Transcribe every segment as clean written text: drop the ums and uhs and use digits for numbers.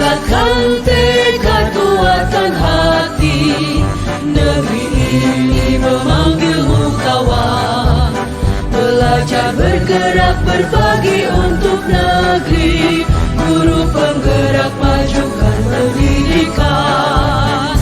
Tingkatkan tekad kuatkan hati, negeri ini memanggilmu kawan. Belajar bergerak berbagi untuk negeri, guru penggerak majukan pendidikan.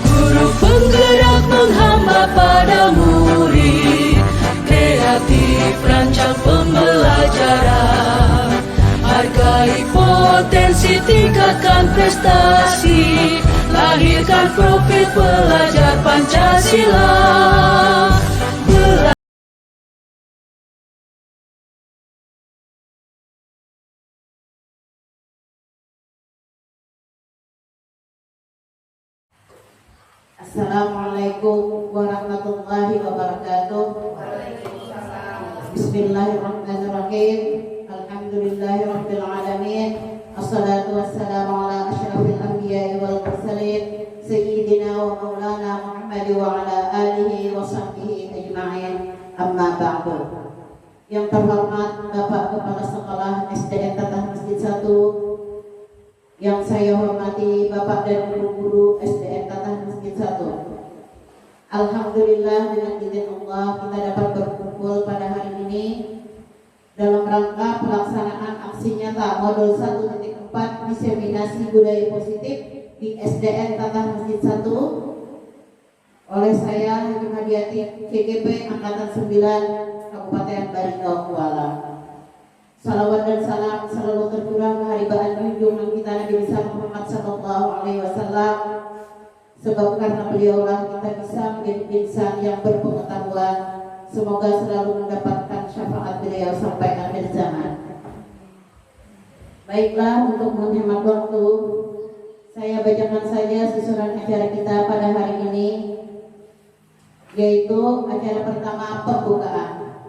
Guru penggerak menghamba pada murid, kreatif rancang pembelajaran. Hargai potensi, tingkatkan prestasi, lahirkan profil pelajar Pancasila. Assalamualaikum warahmatullahi wabarakatuh. Bismillahirrahmanirrahim. Alhamdulillahirabbil alamin. Assalatu wassalamu ala asyrafil anbiya'i wal mursalin sayyidina wa maulana Muhammad wa ala alihi wa sahbihi ajma'in. Amma ba'du. Yang terhormat Bapak Kepala Sekolah SDN Tatah Masjid 1, yang saya hormati Bapak dan guru-guru SDN Tatah Masjid 1. Alhamdulillah, dengan izin Allah kita dapat berkumpul pada hari ini dalam rangka pelaksanaan aksi nyata modul 1.4 diseminasi budaya positif di SDN Tatah Masjid 1 oleh saya Hakim Hadiati KGP Angkatan 9 Kabupaten Barito Kuala. Salawat dan salam selalu tercurah keharibaan junjungan kita Nabi besar Muhammad sallallahu alaihi wasallam, sebab karena beliaulah kita bisa menjadi insan yang berpengetahuan. Semoga selalu mendapatkan syafaat beliau sampai akhir zaman. Baiklah, untuk menghemat waktu, saya bacakan saja susunan acara kita pada hari ini, yaitu acara pertama pembukaan.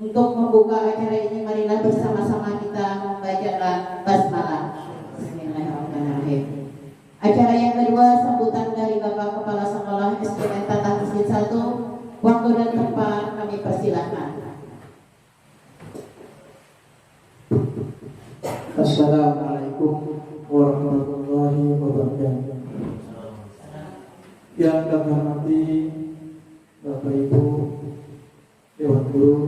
Untuk membuka acara ini, marilah bersama-sama kita membacakan basmalah. Bismillahirrahmanirrahim. Acara yang kedua, sambutan dari Bapak Kepala Sekolah SDN Tatah Masjid 1. Waktu dan tempat kami persilahkan. Assalamualaikum warahmatullahi wabarakatuh. Yang kami hormati Bapak Ibu Dewan Guru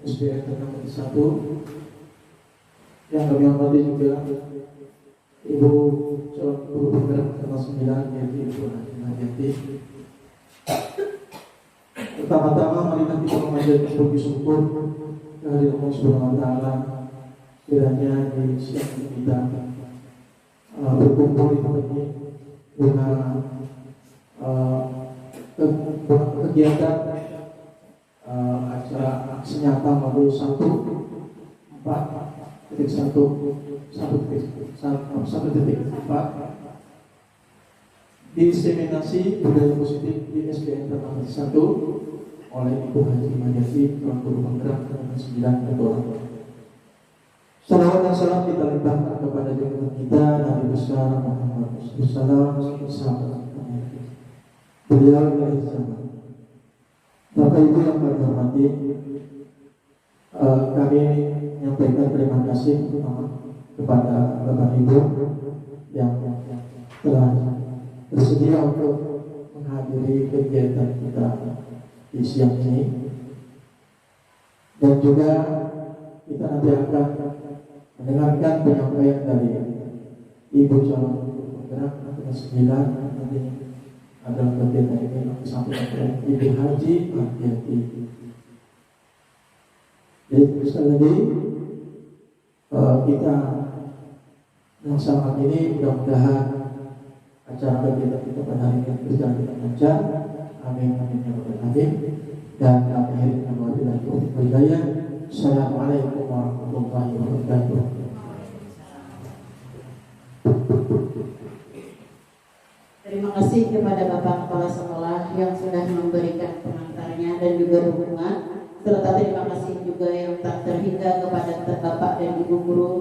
SDN Tatah Masjid 1, yang kami hormati juga Ibu calon guru penggerak kelas 9 yaitu Ibu Hadiati. Pertama-tama marilah kita memanjatkan puji syukur kehadirat Allah Subhanahu wa taala, kiranya di siang ini kita berkumpul di tempat ini guna kegiatan acara aksi nyata modul 1.4 diseminasi budaya positif di SDN Tatah Masjid 1 oleh Ibu Haji Hadiati, Tuan Guru Penggerak kelas 9 Ketua. Salawat dan salam kita limpahkan kepada junjungan kita Nabi besar Muhammad sallallahu alaihi wasallam. Beliau dari zaman. Bapak Ibu yang kami hormati, kami menyampaikan terima kasih kepada Bapak Ibu yang telah bersedia untuk menghadiri kegiatan kita di siang ini, dan juga kita nanti akan mendengarkan penyampaian dari Ibu calon penggerak kelas 9. Nanti adalah kegiatan ini disampaikan oleh Ibu Haji Hadiati. Jadi sekali lagi kita bersama ini mudah-mudahan acara kegiatan kita pada hari ini berjalan dengan lancar. Amin amin ya rabbal alamin. Dan akhirnya wabillahi taufiq wal hidayah. Assalamualaikum warahmatullahi wabarakatuh. Terima kasih kepada Bapak Kepala Sekolah yang sudah memberikan pengantarnya dan juga dukungan, serta terima kasih juga yang tak terhingga kepada Bapak dan Ibu Guru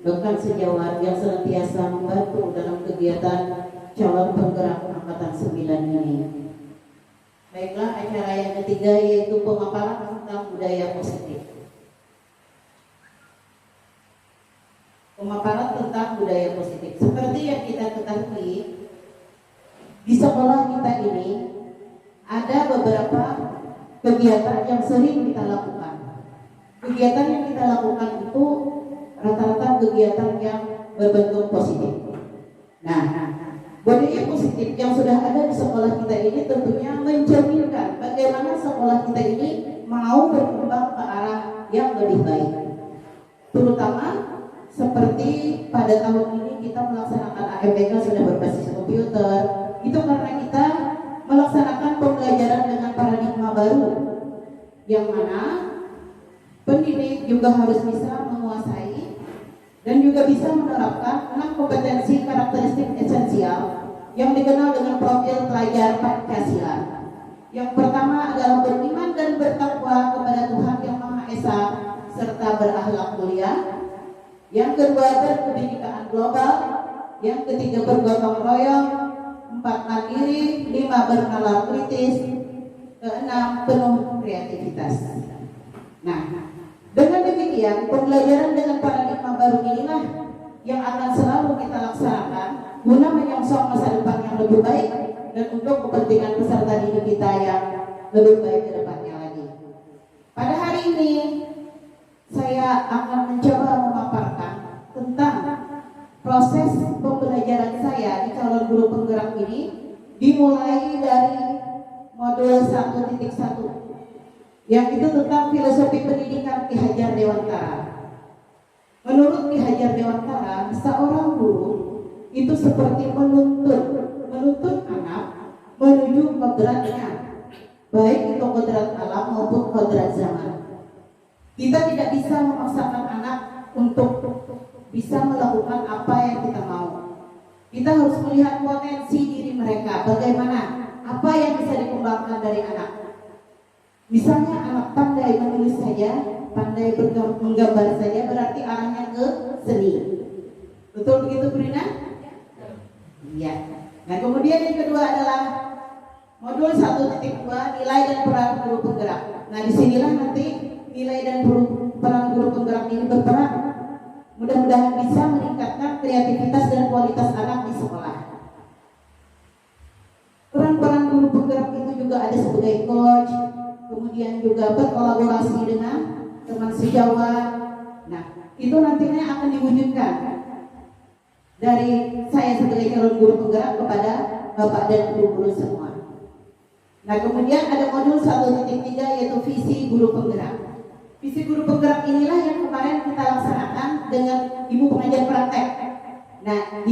rekan sejawat yang senantiasa membantu dalam kegiatan calon penggerak angkatan 9 ini. Baiklah, acara yang ketiga yaitu pemaparan tentang budaya positif. Pemaparan tentang tentang budaya positif. Seperti yang kita ketahui, di sekolah kita ini ada beberapa kegiatan yang sering kita lakukan. Kegiatan yang kita lakukan itu rata-rata kegiatan yang berbentuk positif. Nah, budaya positif yang sudah ada di sekolah kita ini tentunya mencerminkan bagaimana sekolah kita ini mau berkembang ke arah yang lebih baik. Terutama seperti pada tahun ini kita melaksanakan AMPK sudah berbasis komputer. Itu karena kita melaksanakan pembelajaran dengan paradigma baru, yang mana pendidik juga harus bisa menguasai dan juga bisa menerapkan 6 kompetensi karakteristik esensial yang dikenal dengan profil pelajar Pancasila. Yang pertama adalah beriman dan bertakwa kepada Tuhan Yang Maha Esa serta berakhlak mulia. Yang kedua berkebinekaan global. Yang ketiga bergotong royong. 4 mandiri, 5 bernalar kritis, 6 penuh kreativitas. Nah, dengan demikian pembelajaran dengan paradigma baru inilah yang akan selalu kita laksanakan guna menyongsong masa depan yang lebih baik dan untuk kepentingan peserta didik kita yang lebih baik ke depannya lagi. Pada hari ini saya akan mencoba memaparkan tentang proses pembelajaran saya di calon guru penggerak ini dimulai dari modul 1.1 yang itu tentang filosofi pendidikan Ki Hajar Dewantara. Menurut Ki Hajar Dewantara, seorang guru itu seperti menuntun anak menuju kodratnya, baik itu kodrat alam maupun kodrat zaman. Kita tidak bisa memaksakan anak untuk bisa melakukan apa yang kita mau. Kita harus melihat potensi diri mereka, bagaimana, apa yang bisa dikembangkan dari anak. Misalnya anak pandai menulis saja, pandai menggambar saja, berarti arahnya ke seni. Betul begitu, Brina? Iya. Nah, kemudian yang kedua adalah modul 1.2 nilai dan peran guru penggerak. Nah, disinilah nanti nilai dan peran guru penggerak ini berperan. Mudah-mudahan bisa meningkatkan kreativitas dan kualitas anak di sekolah. Peran-peran guru penggerak itu juga ada sebagai coach, kemudian juga berkolaborasi dengan teman sejawat. Nah, itu nantinya akan diwujudkan dari saya sebagai calon guru penggerak kepada Bapak dan guru-guru semua. Nah, kemudian ada modul 1.3 yaitu visi guru penggerak. Visi guru penggerak inilah yang kemarin kita laksanakan dengan ibu pengajar praktek. Nah,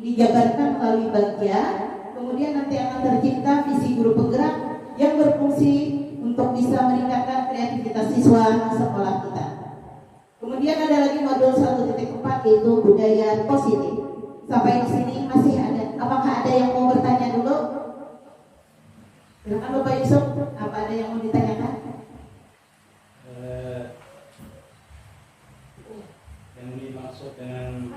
dijabarkan melalui bagian, kemudian nanti akan tercipta visi guru penggerak yang berfungsi untuk bisa meningkatkan kreativitas siswa di sekolah kita. Kemudian ada lagi modul 1.4 yaitu budaya positif. Sampai di sini masih ada. Apakah ada yang mau bertanya dulu? Silakan Bapak Yusuf, apa ada yang mau ditanyakan? Yang dimaksud dengan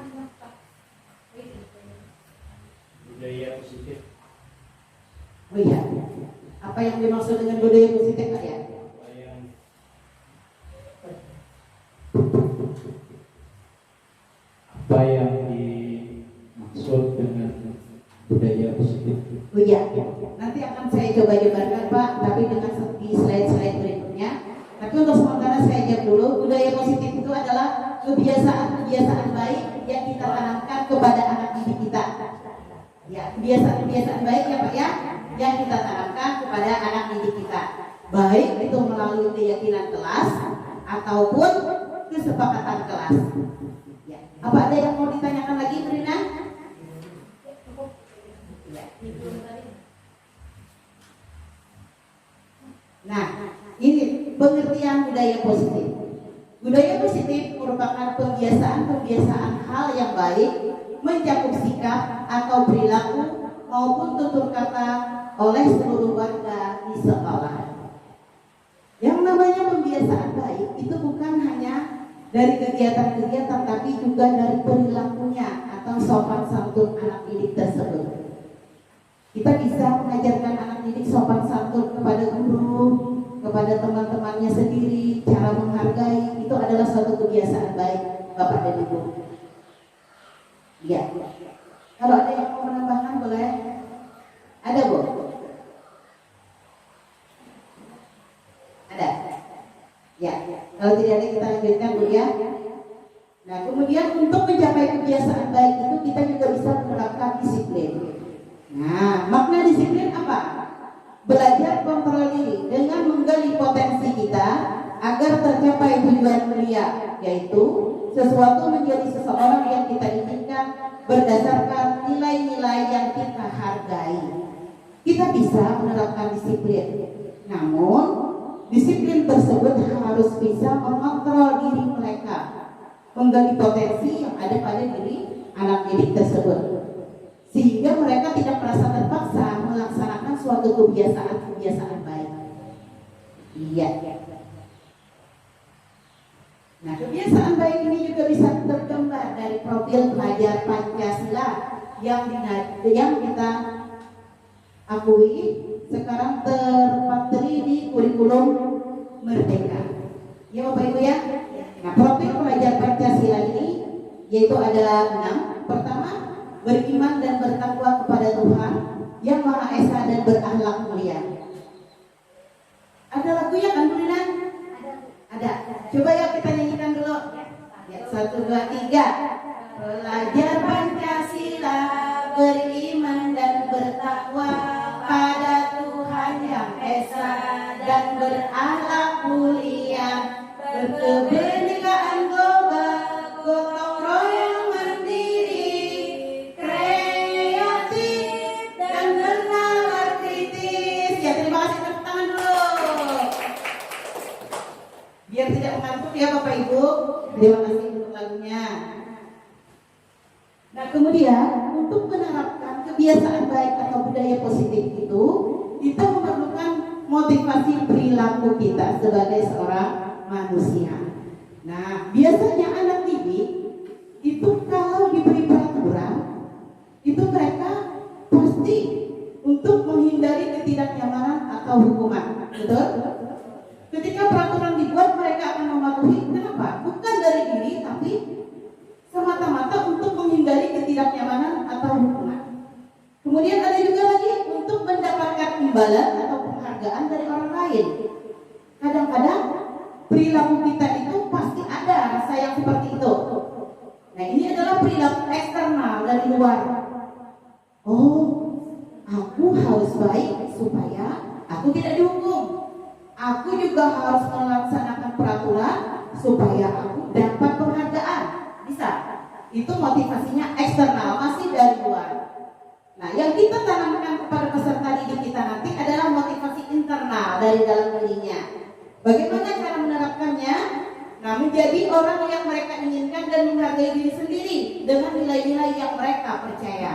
budaya positif. Oh iya. Apa yang dimaksud dengan budaya positif, Pak ya? Apa yang dimaksud dengan budaya positif? Oh iya. Nanti akan saya coba jabarkan, Pak, tapi dengan di slide-slide berikutnya. Tapi untuk sementara saya jawab dulu. Budaya positif itu adalah kebiasaan-kebiasaan baik yang kita tanamkan kepada anak didik kita. Ya, kebiasaan-kebiasaan baik ya Pak ya, yang kita tanamkan kepada anak didik kita. Baik itu melalui keyakinan kelas ataupun kesepakatan kelas. Ya. Apa ada yang mau ditanyakan lagi, Brina? Ya. Nah, ini pengertian budaya positif. Budaya positif merupakan kebiasaan-kebiasaan hal yang baik, mencakup sikap atau perilaku maupun tutur kata oleh seluruh warga di sekolah. Yang namanya pembiasaan baik itu bukan hanya dari kegiatan-kegiatan, tapi juga dari perilakunya atau sopan santun anak didik tersebut. Kita bisa mengajarkan anak didik sopan santun kepada guru, kepada teman-temannya sendiri, cara menghargai, itu adalah suatu kebiasaan baik Bapak dan Ibu. Iya. Kalau ada yang mau menambahkan boleh. Ada Bu? Ada. Ya. Kalau tidak ada kita lanjutkan Bu ya. Nah, kemudian untuk mencapai kebiasaan baik itu kita juga bisa menerapkan disiplin. Nah, makna disiplin apa? Belajar kontrol diri dengan menggali potensi kita agar tercapai tujuan mulia, yaitu sesuatu menjadi seseorang yang kita inginkan berdasarkan nilai-nilai yang kita hargai. Kita bisa menerapkan disiplin, namun disiplin tersebut harus bisa mengontrol diri mereka, menggali potensi yang ada pada diri anak didik tersebut, sehingga mereka tidak merasa terpaksa melaksanakan suatu kebiasaan baik. Iya. Nah, kebiasaan baik ini juga bisa tergambar dari profil pelajar Pancasila yang kita akui sekarang terpatri di kurikulum Merdeka. Ya Bapak Ibu ya. Nah, profil pelajar Pancasila ini yaitu ada 6. Pertama, beriman dan bertakwa kepada Tuhan yang Maha Esa dan berakhlak mulia. Ada lagunya kan Bu Lina? Ada. Coba ya kita nyanyikan dulu. Ya, 1, 2, 3. Pelajar Pancasila beriman dan bertakwa pada Tuhan yang Esa dan berakhlak mulia, berkebenekaan global, gotong royong mandiri, kreatif dan bernalar kritis. Ya, terima kasih, tepuk tangan dulu. Biar tidak mengantuk ya Bapak Ibu. Terima kasih untuk lagunya. Nah, kemudian untuk menerapkan kebiasaan baik atau budaya positif itu, kita memerlukan motivasi perilaku kita sebagai seorang manusia. Nah, biasanya anak didik itu kalau diberi peraturan, itu mereka pasti untuk menghindari ketidaknyamanan atau hukuman. Betul? Ketika peraturan dibuat, mereka akan mematuhi. Kenapa? Bukan dari diri, tapi semata-mata untuk menghindari ketidaknyamanan atau hukuman. Kemudian ada juga lagi untuk mendapatkan imbalan atau penghargaan dari orang lain. Kadang-kadang perilaku kita itu pasti ada rasa yang seperti itu. Nah, ini adalah perilaku eksternal dari luar. Oh, aku harus baik supaya aku tidak dihukum. Aku juga harus melaksanakan peraturan supaya aku dapat penghargaan. Bisa. Itu motivasinya eksternal, masih dari luar. Nah, yang kita tanamkan kepada peserta didik kita nanti adalah motivasi internal dari dalam dirinya. Bagaimana cara menerapkannya? Nah, menjadi orang yang mereka inginkan dan menghargai diri sendiri dengan nilai-nilai yang mereka percaya.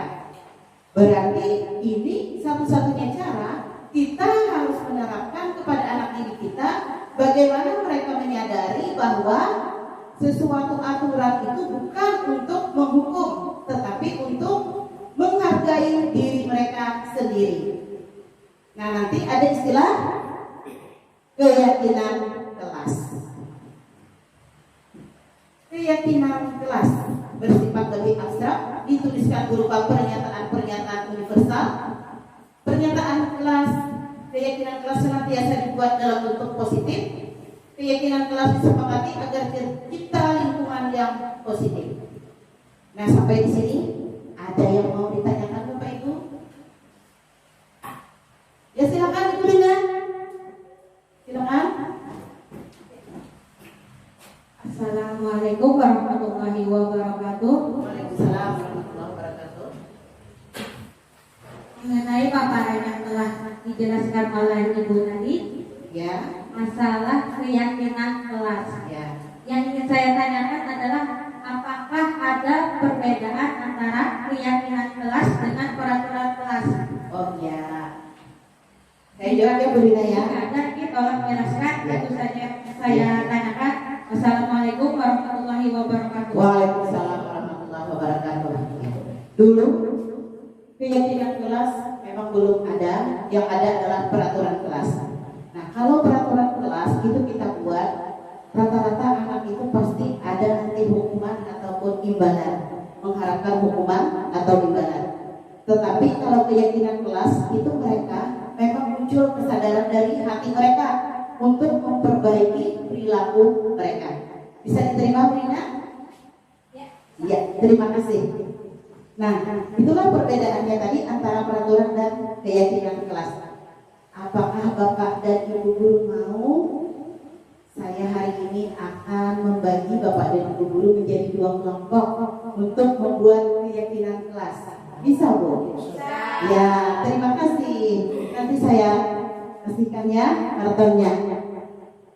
Berarti ini satu-satunya cara kita harus menerapkan kepada anak didik kita bagaimana mereka menyadari bahwa sesuatu aturan itu bukan untuk menghukum, tetapi untuk menghargai diri mereka sendiri. Nah, nanti ada istilah keyakinan kelas. Keyakinan kelas bersifat lebih abstrak, dituliskan berupa pernyataan-pernyataan universal. Pernyataan kelas, keyakinan kelas senantiasa dibuat dalam bentuk positif. Keyakinan kelas disepakati agar tercipta lingkungan yang positif. Nah, sampai di sini ada yang mau ditanyakan Bapak Ibu? Ya, silakan Ibu Lina. Silakan. Assalamualaikum warahmatullahi wabarakatuh. Waalaikumsalam warahmatullahi wabarakatuh. Mengenai paparan yang telah dijelaskan oleh Ibu tadi, Ya, masalah keyakinan kelas. ya. Yang ingin saya tanyakan adalah apakah ada perbedaan antara keyakinan kelas dengan peraturan kelas? Oh ya. Saya jawab ya Bu Lina ya. Jika ada, ini tolong jelaskan. Ya. Itu saja saya tanyakan. Assalamualaikum warahmatullahi wabarakatuh. Waalaikumsalam warahmatullahi wabarakatuh. Dulu keyakinan kelas memang belum ada, yang ada adalah peraturan kelas. Nah, kalau peraturan kelas itu kita buat, rata-rata anak itu pasti ada nanti hukuman ataupun imbalan. mengharapkan hukuman atau imbalan. Tetapi kalau keyakinan kelas itu mereka memang muncul kesadaran dari hati mereka untuk memperbaiki perilaku mereka. Bisa diterima, Rina? Ya, terima kasih. Nah, itulah perbedaannya tadi antara peraturan dan keyakinan kelas. Apakah Bapak dan Ibu guru mau saya hari ini akan membagi Bapak dan Ibu guru menjadi 2 kelompok untuk membuat keyakinan kelas? Bisa, Bu? Bisa. Ya, terima kasih. Nanti saya kasihkan ya kartonnya.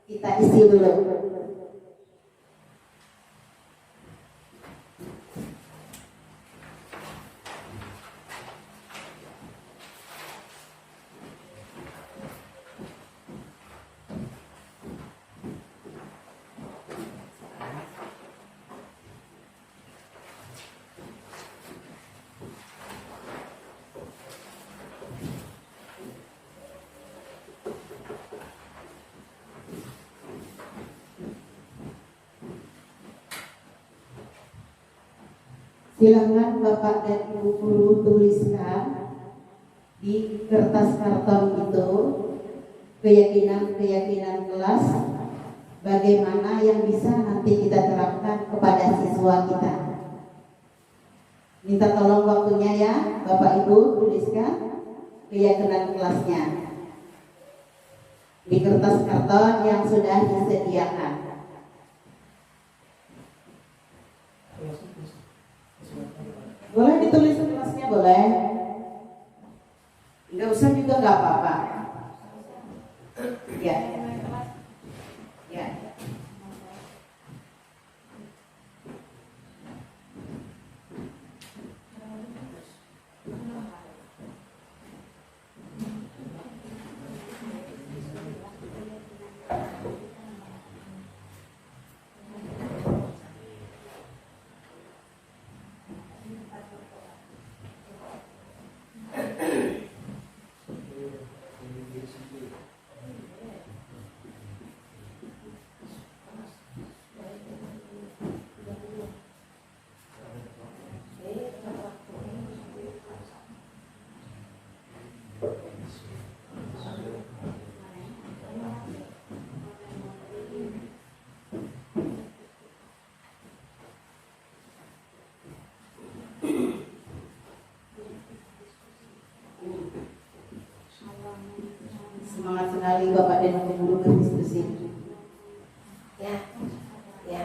Kita isi dulu. Silakan Bapak dan Ibu guru tuliskan di kertas karton itu keyakinan kelas bagaimana yang bisa nanti kita terapkan kepada siswa kita. Minta tolong waktunya ya, Bapak Ibu tuliskan keyakinan kelasnya di kertas karton yang sudah disediakan. Boleh ditulis kelasnya, boleh. Nggak usah juga nggak apa-apa. Ya. Ya. Semangat sekali Bapak dan Ibu guru berdiskusi. Ya, ya.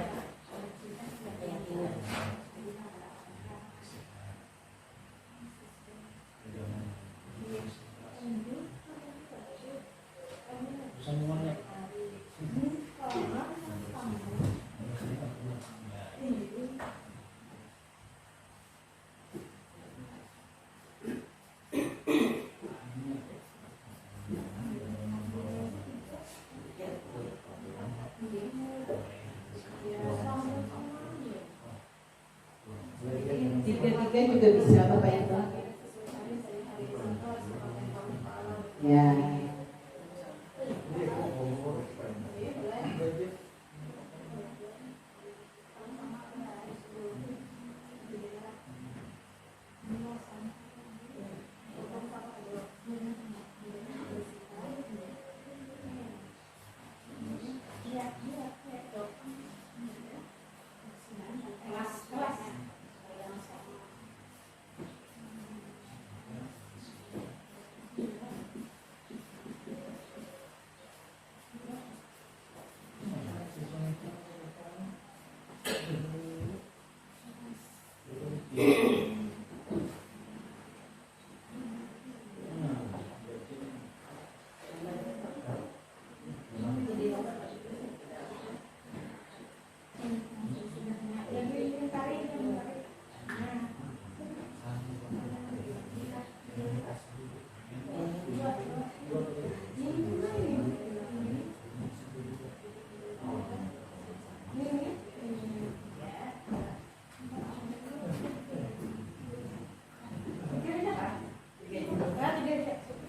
Tiga-tiga juga bisa Bapak Ibu. Ya.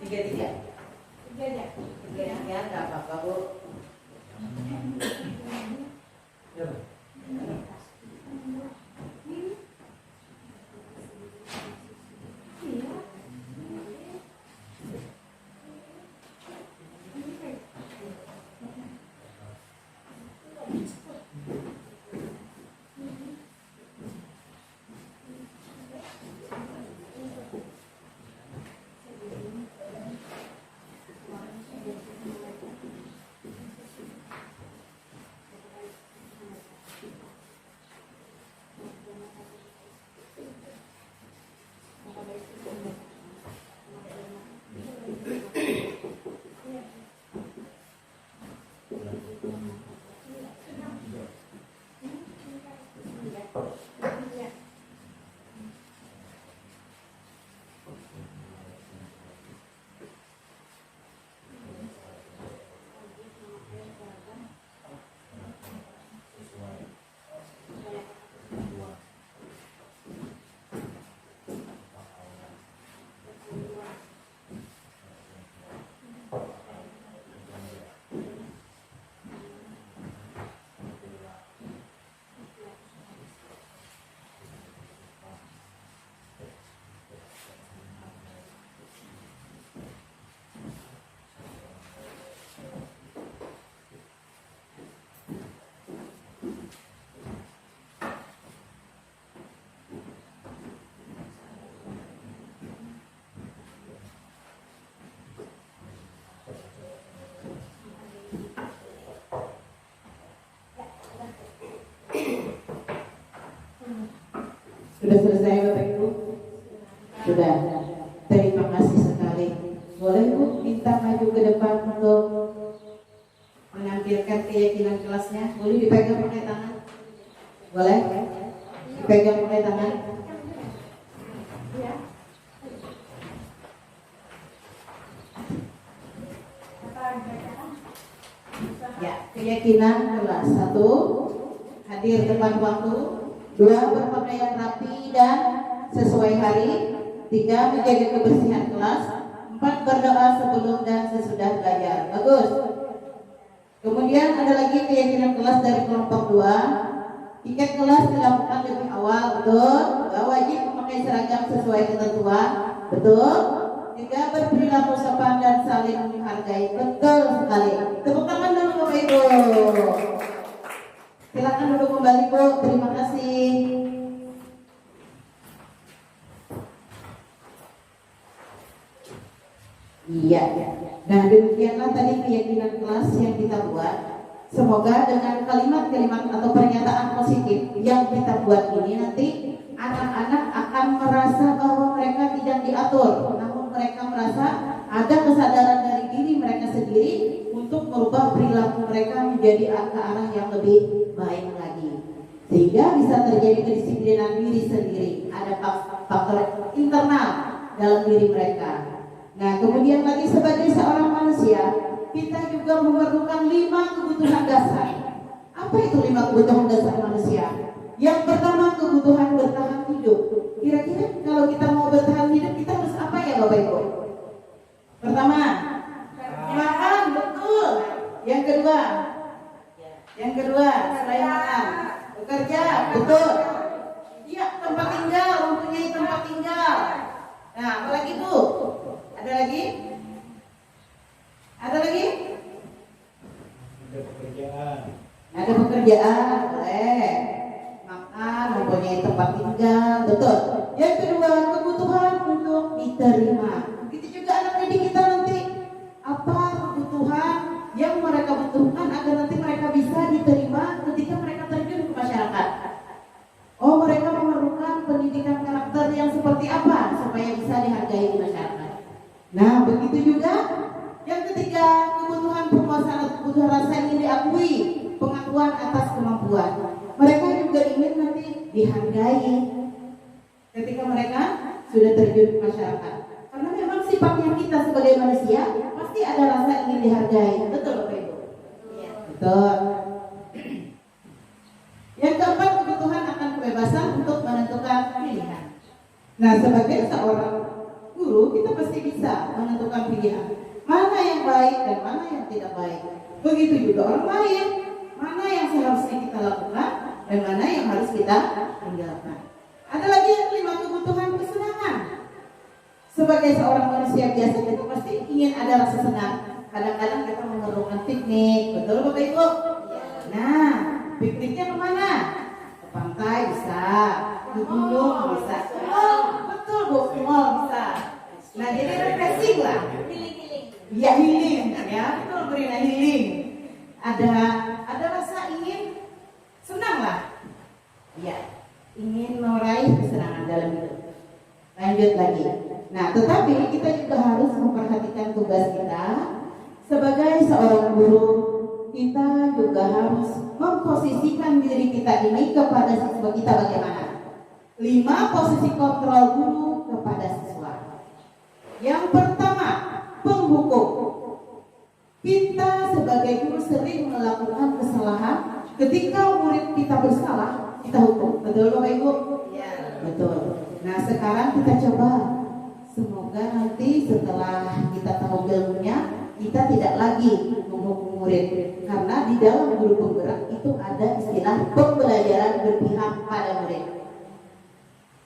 Tiga-tiga nggak apa-apa Bu. Sudah selesai Bapak Ibu? Sudah. Terima kasih sekali. Boleh Bu minta maju ke depan untuk menampilkan keyakinan kelasnya. Boleh dipegang pakai tangan? Boleh? Dipegang pakai tangan? Ya, keyakinan kelas 1, hadir tepat waktu. 2, berpakaian rapi dan sesuai hari. 3, menjaga kebersihan kelas. 4, berdoa sebelum dan sesudah belajar. Bagus. Kemudian ada lagi keyakinan kelas dari kelompok 2. Tiket kelas dilakukan lebih awal, betul. 2, wajib memakai seragam sesuai ketentuan, betul. 3, berperilaku sopan dan saling menghargai, betul sekali. Tepuk tangan dulu Bapak Ibu. Silakan duduk kembali Bu. Terima kasih. Iya. Nah demikianlah tadi keyakinan kelas yang kita buat. Semoga dengan kalimat-kalimat atau pernyataan positif yang kita buat ini nanti anak-anak akan merasa bahwa mereka tidak diatur, namun mereka merasa ada kesadaran dari diri mereka sendiri untuk merubah perilaku mereka menjadi ke arah yang lebih baik lagi, sehingga bisa terjadi kedisiplinan diri sendiri. Ada faktor internal dalam diri mereka. Nah kemudian lagi sebagai seorang manusia kita juga memerlukan 5 kebutuhan dasar. Apa itu 5 kebutuhan dasar manusia? Yang pertama kebutuhan bertahan hidup. Kira-kira kalau kita mau bertahan hidup kita harus apa ya Bapak Ibu? Pertama, makan, betul. Yang kedua selain makan, bekerja, betul. Iya, tempat tinggal, mempunyai tempat tinggal. Nah, apalagi Bu? Ada lagi? Ada pekerjaan. Ada pekerjaan, boleh. Makan, mempunyai tempat tinggal, betul. Yang kedua, kebutuhan untuk diterima. Begitu juga anak didik kita nanti. Apa kebutuhan yang mereka butuhkan agar nanti mereka bisa diterima ketika mereka terjun ke masyarakat? Oh, mereka memerlukan pendidikan karakter yang seperti apa supaya bisa dihargai di masyarakat. Nah, begitu juga yang ketiga, kebutuhan penguasaan atau kebutuhan rasa ingin diakui, pengakuan atas kemampuan. Mereka juga ingin nanti dihargai ketika mereka sudah terjun ke masyarakat. Karena memang sifatnya kita sebagai manusia pasti ada rasa ingin dihargai. Betul Bapak Ibu? Iya. Betul. Yang keempat, kebutuhan akan kebebasan untuk menentukan pilihan. Nah, sebagai seorang guru kita pasti bisa menentukan pilihan. Mana yang baik dan mana yang tidak baik. Begitu juga orang lain. Mana yang seharusnya kita lakukan dan mana yang harus kita tinggalkan. Ada lagi yang 5, kebutuhan kesenangan. Sebagai seorang manusia biasa kita pasti ingin ada rasa senang. Kadang-kadang kita memerlukan piknik, betul Bapak Ibu? Nah, pikniknya kemana? Ke pantai bisa, ke gunung bisa. Oh, betul Bu, ke mall bisa. Nah, jadi refreshing lah. Ya healing, ya betul Brina, healing. Ada rasa ingin senang lah. Ya, ingin meraih kesenangan dalam hidup. Lanjut lagi. Nah, tetapi kita juga harus memperhatikan tugas kita sebagai seorang guru. Kita juga harus memposisikan diri kita ini kepada siswa kita bagaimana? 5 posisi kontrol guru kepada siswa. Yang pertama, penghukum. Kita sebagai guru sering melakukan kesalahan. Ketika murid kita bersalah, kita hukum. Betul Bapak Ibu? Ya. Betul. Nah sekarang kita coba. Semoga nanti setelah kita tahu ilmunya, kita tidak lagi menghukum murid. Karena di dalam guru penggerak itu ada istilah pembelajaran berpihak pada murid.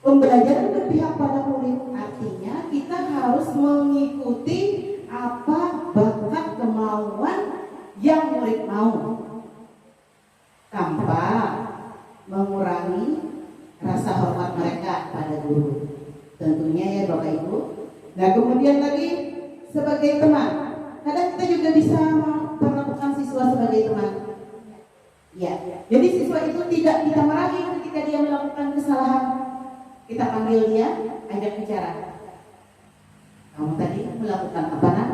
Pembelajaran berpihak pada murid artinya kita harus mengikuti apa bakat kemauan yang murid mau tanpa mengurangi rasa hormat mereka pada guru. Tentunya ya Bapak Ibu. Nah kemudian lagi sebagai teman, kadang kita juga bisa memperlakukan siswa sebagai teman. Ya, jadi siswa itu tidak kita marahi ketika dia melakukan kesalahan. Kita panggil dia, ajak bicara. Kamu tadi melakukan apa nak?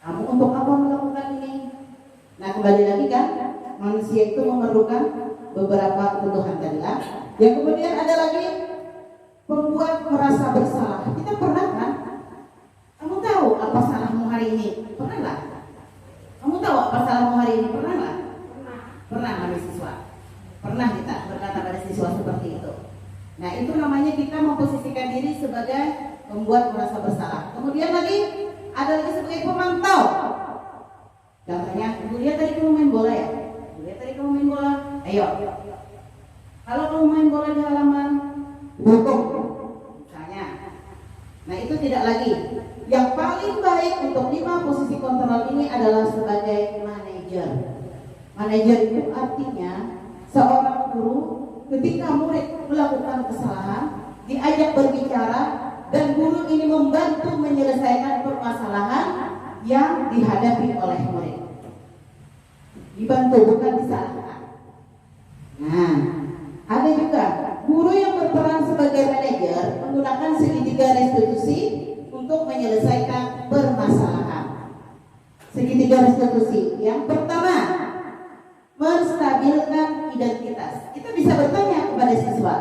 Kamu untuk apa melakukan ini? Nah kembali lagi kan, manusia itu memerlukan beberapa kebutuhan tadi lah. Yang kemudian ada lagi membuat merasa bersalah. Kita pernah kan? Kamu tahu apa salahmu hari ini? Pernah lah? Kamu tahu apa salahmu hari ini? Pernah lah? Pernah mahasiswa. Pernah kita berkata pada siswa seperti itu. Nah itu namanya kita memposisikan diri sebagai membuat merasa bersalah. Kemudian lagi ada lagi sebagai pemantau. Contohnya, ibu lihat tadi kamu main bola ya? Ibu lihat tadi kamu main bola. Ayo. Kalau kamu main bola di halaman dukung, misalnya. Nah itu tidak lagi. Yang paling baik untuk 5 posisi kontrol ini adalah sebagai manajer. Manajer itu artinya seorang guru ketika murid melakukan kesalahan, diajak berbicara dan guru ini membantu menyelesaikan permasalahan yang dihadapi oleh murid. Dibantu, bukan disalahkan. Nah, ada juga guru yang berperan sebagai manajer menggunakan segitiga restitusi untuk menyelesaikan permasalahan. Segitiga restitusi. Yang pertama, menstabilkan identitas. Kita bisa bertanya kepada siswa,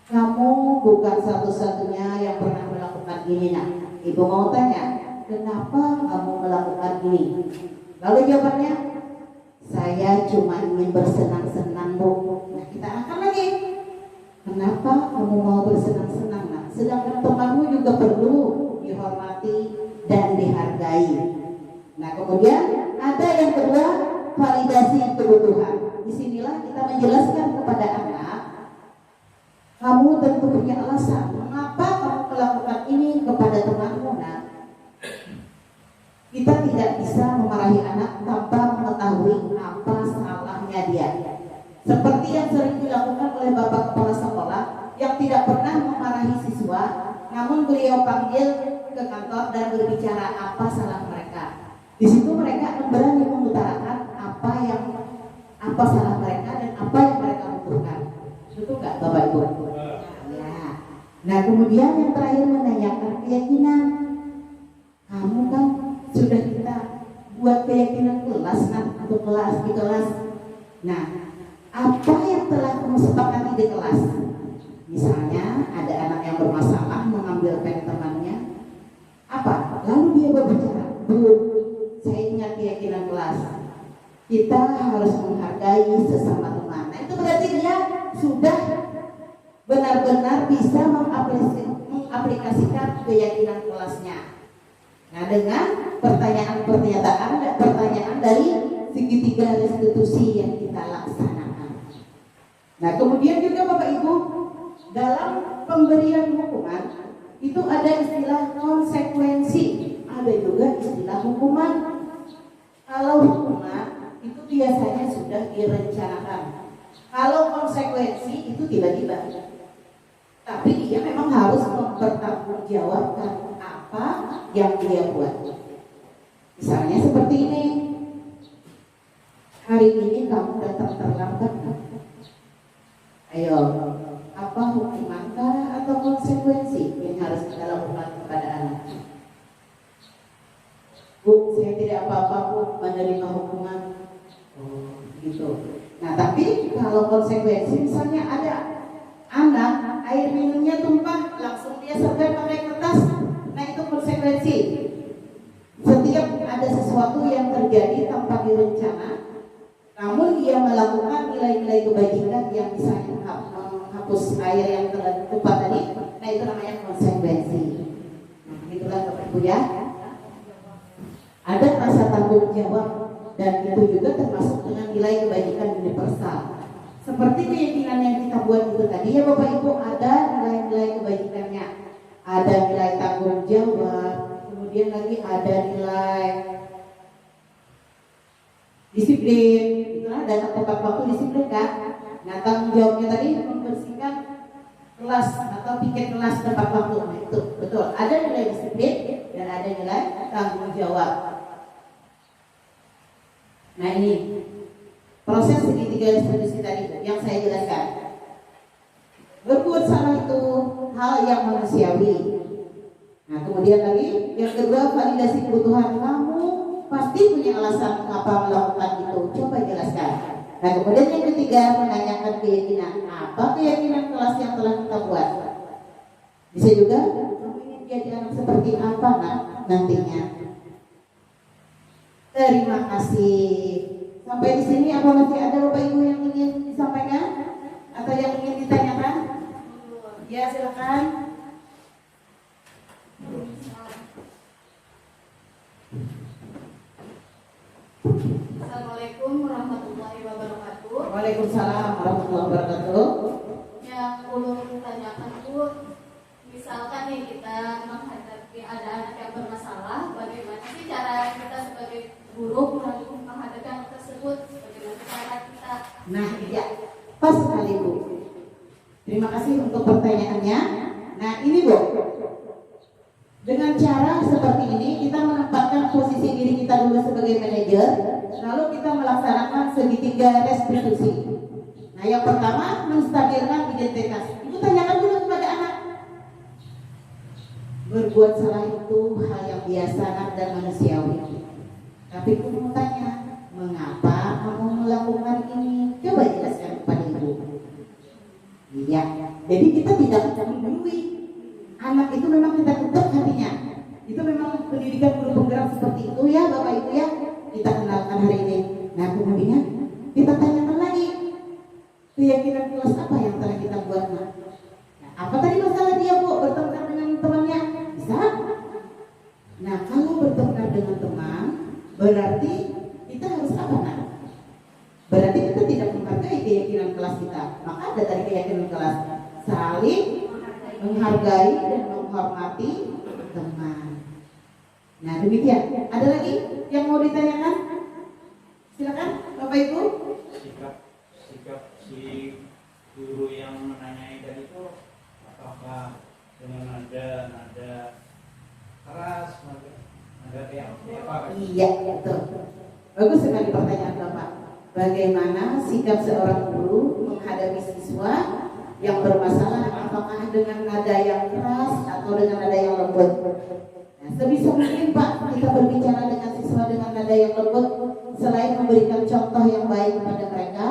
kamu bukan satu-satunya yang pernah melakukan ini nak. Ibu mau tanya, kenapa kamu melakukan ini? Lalu jawabannya, saya cuma ingin bersenang-senang bu. Nah kita akan lagi, kenapa kamu mau bersenang-senang nak? Sedangkan temanmu juga perlu dihormati dan dihargai. Nah kemudian ada yang kedua, validasi kebutuhan. Disinilah kita menjelaskan kepada anak, kamu tentu punya alasan mengapa kamu melakukan ini kepada temanmu nak. Kita tidak bisa memarahi anak tanpa mengetahui apa salahnya dia. Seperti yang sering dilakukan oleh bapak kepala sekolah yang tidak pernah memarahi siswa, namun beliau panggil ke kantor dan berbicara apa salah mereka. Di situ mereka berani mengutarakan apa salah mereka dan apa yang mereka butuhkan. Betul nggak Bapak Ibu? Ya. Nah kemudian yang terakhir menanyakan keyakinan. Kamu kan sudah kita buat keyakinan kelas kan, untuk kelas di kelas. Nah apa yang telah kamu sepakati di kelas? Misalnya ada anak yang bermasalah mengambil pen temannya. Apa? Lalu dia berbicara, Bu, saya ingat keyakinan kelas. Kita harus menghargai sesama teman. Nah itu berarti dia sudah benar-benar bisa mengaplikasikan keyakinan kelasnya. Nah dengan pertanyaan dari segitiga restitusi yang kita laksanakan. Nah kemudian juga Bapak Ibu, dalam pemberian hukuman itu ada istilah konsekuensi, ada juga istilah hukuman. Kalau hukuman itu biasanya sudah direncanakan. Kalau konsekuensi itu tiba-tiba. Tapi dia memang harus mempertanggungjawabkan apa yang dia buat. Misalnya seperti ini. Hari ini kamu datang terlambat. Ayo, apa hukuman atau konsekuensi yang harus kita lakukan kepada anak? Bu, saya tidak apa-apa Bu menerima hukuman. Oh, gitu. Nah, tapi kalau konsekuensi misalnya ada anak air minumnya tumpah, langsung dia sergap pakai kertas. Nah, itu konsekuensi. Setiap ada sesuatu yang terjadi tanpa direncana, namun dia melakukan nilai-nilai kebajikan yang bisa menghapus air yang tumpah tadi. Nah, itu namanya konsekuensi. Nah, begitulah Bapak Ibu ya. Ada rasa tanggung jawab dan itu juga termasuk dengan nilai kebajikan universal. Seperti keyakinan yang kita buat itu tadi ya Bapak Ibu, ada nilai-nilai kebajikannya. Ada nilai tanggung jawab, kemudian lagi ada nilai disiplin. Itulah ada tempat waktu disiplin kan. Nah tanggung jawabnya tadi membersihkan kelas atau piket kelas tempat waktu. Nah itu betul. Ada nilai disiplin dan ada nilai tanggung jawab. Nah ini proses segitiga restitusi tadi yang saya jelaskan. Berbuat salah itu hal yang manusiawi. Nah, kemudian lagi yang kedua, validasi kebutuhan. Kamu pasti punya alasan mengapa melakukan itu. Coba jelaskan. Nah, kemudian yang ketiga, menanyakan keyakinan. Apa keyakinan kelas yang telah kita buat? Bisa juga, kamu ingin jadi anak seperti apa nantinya? Terima kasih. Sampai di sini apa masih ada Bapak Ibu yang ingin disampaikan atau yang ingin ditanyakan? Ya, silakan. Assalamualaikum warahmatullahi wabarakatuh. Waalaikumsalam warahmatullahi wabarakatuh. Yang ulun tanyakan Bu, misalkan nih kita menghadapi ada anak yang bermasalah, bagaimana sih cara kita sebagai guru menghadapi anak tersebut? Bagaimana cara kita? Nah, iya, pas sekali Bu. Terima kasih untuk pertanyaannya. Nah, ini Bu, dengan cara seperti ini kita menempatkan posisi diri kita dulu sebagai manajer, lalu kita melaksanakan segitiga restitusi. Nah, yang pertama menstabilkan identitas. Itu tanyakan dulu kepada anak. Berbuat salah itu hal yang biasa dan manusiawi. Tapi aku mau tanya, mengapa kamu melakukan ini? Coba jelaskan kepada ibu. Iya, jadi kita tidak menggurui. Anak itu memang kita ketuk hatinya. Itu memang pendidikan guru penggerak seperti itu ya Bapak Ibu ya. Kita kenalkan hari ini. Nah, kemudian kita tanyakan lagi, keyakinan kelas apa yang telah kita buat? Nah, apa tadi masalah dia Bu? Bertengkar dengan temannya? Bisa? Nah, kalau bertengkar dengan teman, berarti kita harus apa nak? Berarti kita tidak menghargai keyakinan kelas kita. Maka ada tadi keyakinan kelas, saling menghargai dan menghormati teman. Nah, demikian. Ada lagi yang mau ditanyakan? Silakan Bapak Ibu. Sikap si guru yang menanyai tadi itu apakah dengan nada keras, nada kayak apa? Iya, betul. Bagus sekali pertanyaan Bapak. Bagaimana sikap seorang guru menghadapi siswa yang bermasalah, apakah dengan nada yang keras atau dengan nada yang lembut? Nah, sebisa mungkin Pak, kita berbicara dengan siswa dengan nada yang lembut. Selain memberikan contoh yang baik kepada mereka,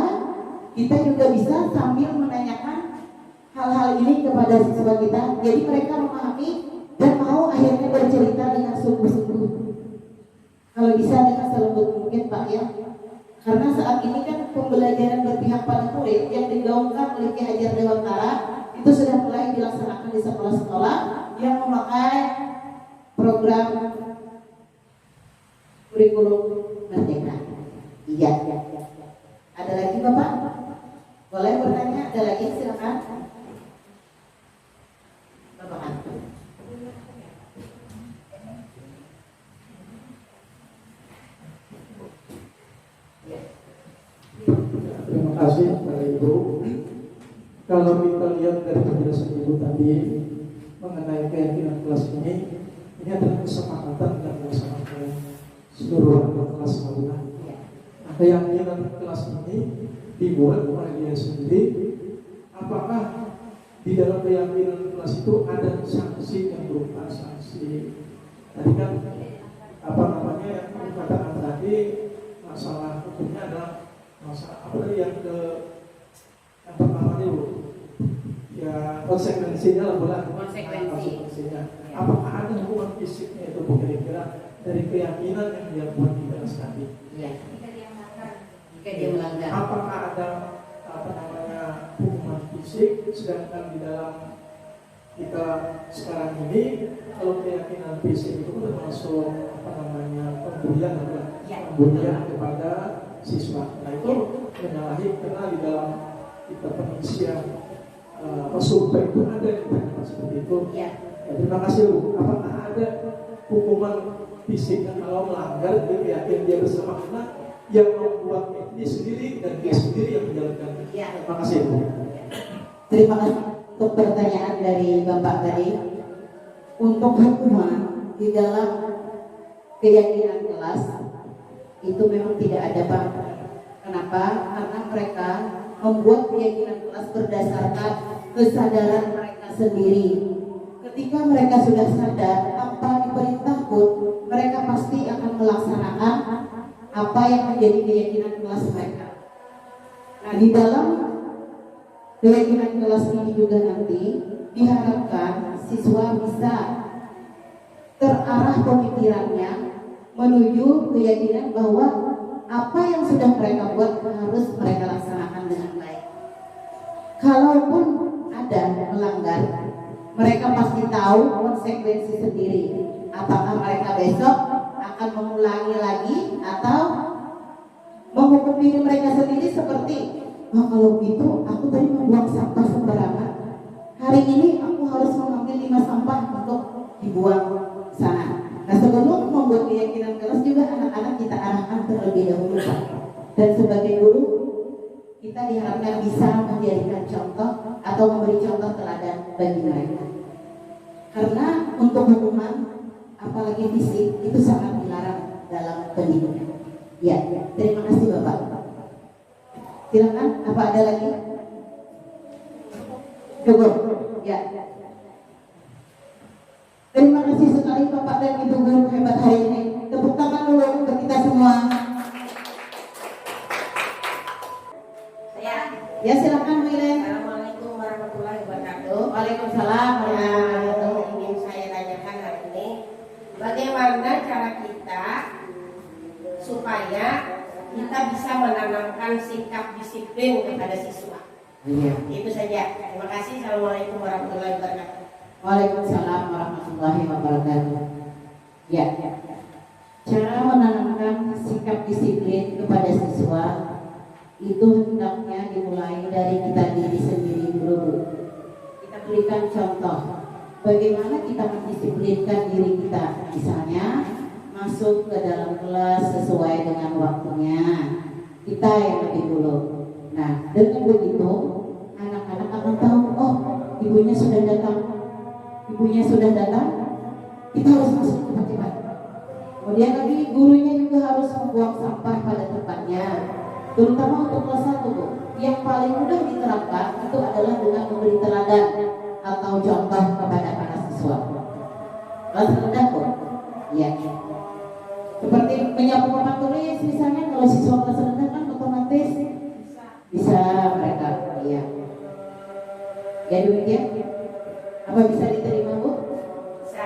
kita juga bisa sambil menanyakan hal-hal ini kepada siswa kita. Jadi mereka memahami dan mau akhirnya bercerita dengan sungguh-sungguh. Kalau bisa dengan selembut mungkin Pak ya. Karena saat ini kan pembelajaran berpihak pada murid yang digaungkan oleh Ki Hajar Dewantara itu sudah mulai dilaksanakan di sekolah-sekolah yang memakai program kurikulum merdeka. Iya. Ada lagi Bapak? Boleh bertanya? Ada lagi? Silakan. Bapak Anton. Terima kasih Pak Ibu. Kalau kita lihat dari penjelasan Ibu tadi mengenai keyakinan kelas ini adalah kesepakatan dan melaksanakan seluruh anak kelas Mauna. Keyakinan kelas ini dibuat oleh dia sendiri. Apakah di dalam keyakinan kelas itu ada sanksi yang berupa sanksi? Tadi kan apa namanya yang dikatakan tadi masalah hukumnya adalah masalah apa tadi yang pertama dulu ya konsekuensinya lah konsekuensinya. Apakah ada hukuman fisiknya itu kira-kira dari keyakinan yang dia buat di kelas tadi? Iya. Jika dia melanggar. Apakah ada apa namanya hukuman fisik? Sedangkan di dalam kita sekarang ini kalau keyakinan fisik itu termasuk apa namanya pembulian kepada siswa. Nah itu menyalahi karena di dalam kita pengisian survei itu ada yang ditanyakan seperti itu. Ya, terima kasih Bu. Apakah ada hukuman fisik kalau melanggar dia yakin dia bersama karena yang membuat ini sendiri dan dia sendiri yang menjalankan. Ya. Terima kasih Bu. Terima kasih untuk pertanyaan dari Bapak tadi. Untuk hukuman di dalam keyakinan kelas itu memang tidak ada Pak. Kenapa? Karena mereka membuat keyakinan kelas berdasarkan kesadaran mereka sendiri. Ketika mereka sudah sadar apa diperintah pun, mereka pasti akan melaksanakan apa yang menjadi keyakinan kelas mereka. Nah, di dalam keyakinan kelas ini juga nanti diharapkan siswa bisa terarah pemikirannya menuju keyakinan bahwa apa yang sudah mereka buat harus mereka laksanakan dengan baik. Kalaupun ada melanggar, mereka pasti tahu konsekuensi sendiri. Apakah mereka besok akan mengulangi lagi atau menghukum diri mereka sendiri seperti, oh kalau gitu aku tadi membuang sampah sembarangan, hari ini aku harus mengambil 5 sampah untuk dibuang sana. Nah, sebelum membuat keyakinan kelas juga anak-anak kita arahkan terlebih dahulu, Pak. Dan sebagai guru kita diharapkan bisa menjadikan contoh atau memberi contoh teladan bagi mereka. Karena untuk hukuman apalagi fisik itu sangat dilarang dalam pendidikan. Ya, terima kasih Bapak. Silakan, apa ada lagi? Cukup. Ya. Terima kasih sekali Bapak dan Ibu guru hebat hari ini. Tepuk tangan dulu untuk kita semua. Ya silakan Bu Ilen. Assalamualaikum warahmatullahi wabarakatuh. Waalaikumsalam warahmatullahi wabarakatuh. Ingin saya tanyakan hari ini, bagaimana cara kita supaya kita bisa menanamkan sikap disiplin kepada siswa? Iya. Itu saja. Terima kasih. Assalamualaikum warahmatullahi wabarakatuh. Waalaikumsalam warahmatullahi wabarakatuh. Ya. Cara menanamkan sikap disiplin kepada siswa itu hendaknya dimulai dari kita diri sendiri dulu. Kita berikan contoh bagaimana kita mendisiplinkan diri kita. Misalnya masuk ke dalam kelas sesuai dengan waktunya. Kita yang lebih dulu. Nah, dengan begitu anak-anak akan tahu, oh ibunya sudah datang. Ibunya sudah datang, kita harus masuk cepat-cepat. Kemudian lagi gurunya juga harus membuang sampah pada tempatnya. Terutama untuk kelas 1 Bu. Yang paling mudah diterapkan itu adalah dengan memberi teladan atau contoh kepada para siswa. Kelas rendah Bu. Iya. Seperti menyapu papan tulis misalnya, kalau siswa kelas rendah kan otomatis bisa mereka. Iya. Ya demikian. Apa bisa diterima Bu? Bisa.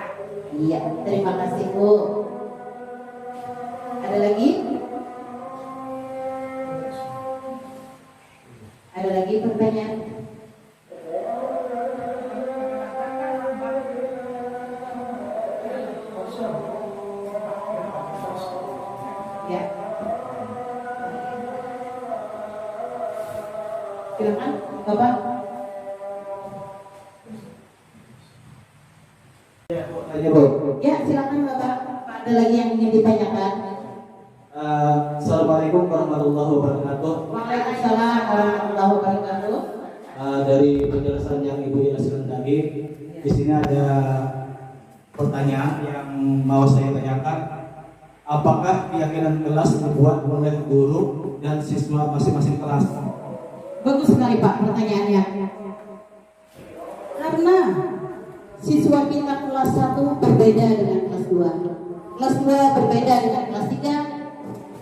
Iya, terima kasih Bu. Ada lagi? Ada lagi pertanyaan? Ya. Silakan, Bapak. Ya, silakan Bapak. Ada lagi yang ingin ditanyakan? Assalamualaikum warahmatullahi wabarakatuh. Waalaikumsalam warahmatullahi wabarakatuh. Dari penjelasan yang Ibu jelaskan tadi, di sini ada pertanyaan yang mau saya tanyakan. Apakah keyakinan kelas dibuat oleh guru dan siswa masing-masing kelas? Bagus sekali Pak pertanyaannya. Karena siswa kita kelas 1 berbeda dengan kelas 2. Kelas 2 berbeda dengan kelas 3.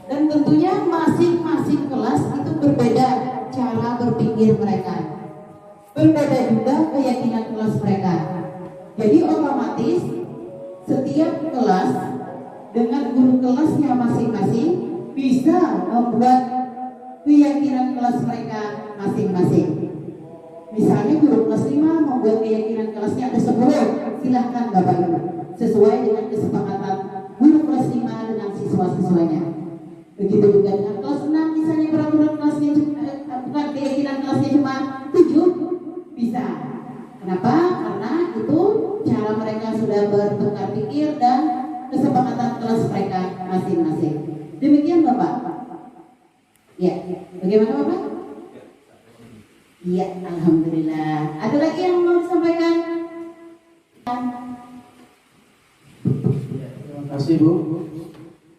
Dan tentunya masing-masing kelas itu berbeda cara berpikir mereka. Berbeda juga keyakinan kelas mereka. Jadi otomatis setiap kelas dengan guru kelasnya masing-masing bisa membuat keyakinan kelas mereka masing-masing. Misalnya guru kelas 5 membuat keyakinan kelasnya ada 10, silahkan Bapak Ibu, sesuai dengan kesepakatan guru kelas 5 dengan siswa-siswanya. Begitu juga dengan kelas 6, misalnya peraturan kelasnya bukan keyakinan kelasnya cuma 7, bisa. Kenapa? Karena itu cara mereka sudah bertukar pikir dan kesepakatan kelas mereka masing-masing. Demikian Bapak. Ya, bagaimana Bapak? Iya, alhamdulillah. Ada lagi yang mau disampaikan? Terima kasih Bu.